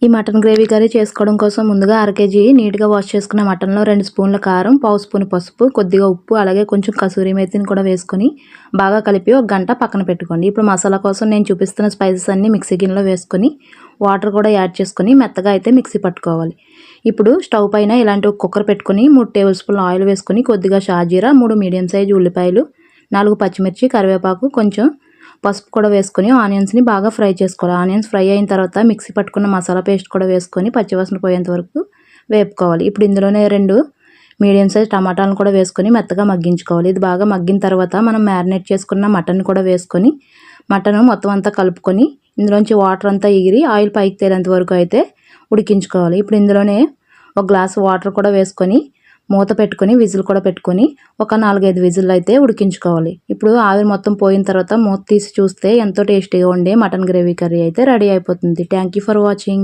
ఈ mutton gravy curry చేసుకోవడం కోసం ముందుగా 1/2 కేజీ నీట్గా వాష్ చేసుకున్న మటన్లో 2 స్పూన్ల కారం, 1/2 స్పూన్ పసుపు, కొద్దిగా ఉప్పు, అలాగే కొంచెం కసూరి మేతిని కూడా వేసుకొని బాగా కలిపి 1 గంట పక్కన పెట్టుకోండి. ఇప్పుడు మసాలా కోసం నేను చూపిస్తున్న స్పైసెస్ అన్నీ మిక్సీ గిన్నెలో వేసుకొని వాటర్ కూడా యాడ్ చేసుకొని మెత్తగా అయితే మిక్సీ పట్టుకోవాలి. ఇప్పుడు స్టవ్ పైన ఇలాంటి ఒక కుక్కర్ పెట్టుకొని 3 టేబుల్ స్పూన్ల ఆయిల్ వేసుకొని కొద్దిగా షాజీరా, 3 మీడియం సైజు ఉల్లిపాయలు, 4 పచ్చిమిర్చి, కరివేపాకు, కొంచెం పసుపు కూడా వేసుకొని ఆనియన్స్ని బాగా ఫ్రై చేసుకోవాలి. ఆనియన్స్ ఫ్రై అయిన తర్వాత మిక్సీ పట్టుకున్న మసాలా పేస్ట్ కూడా వేసుకొని పచ్చివాసన పోయేంత వరకు వేపుకోవాలి. ఇప్పుడు ఇందులోనే 2 మీడియం సైజ్ టమాటాలను కూడా వేసుకొని మెత్తగా మగ్గించుకోవాలి. ఇది బాగా మగ్గిన తర్వాత మనం మ్యారినేట్ చేసుకున్న మటన్ కూడా వేసుకొని మటన్ మొత్తం అంతా కలుపుకొని ఇందులోంచి వాటర్ అంతా ఎగిరి ఆయిల్ పైకి తేలేంత వరకు అయితే ఉడికించుకోవాలి. ఇప్పుడు ఇందులోనే 1 గ్లాస్ వాటర్ కూడా వేసుకొని మూత పెట్టుకొని విజిల్ కూడా పెట్టుకొని ఒక 4-5 విజిల్ అయితే ఉడికించుకోవాలి. ఇప్పుడు ఆవిరి మొత్తం పోయిన తర్వాత మూత తీసి చూస్తే ఎంతో టేస్టీగా ఉండే మటన్ గ్రేవీ కర్రీ అయితే రెడీ అయిపోతుంది. Thank you for watching.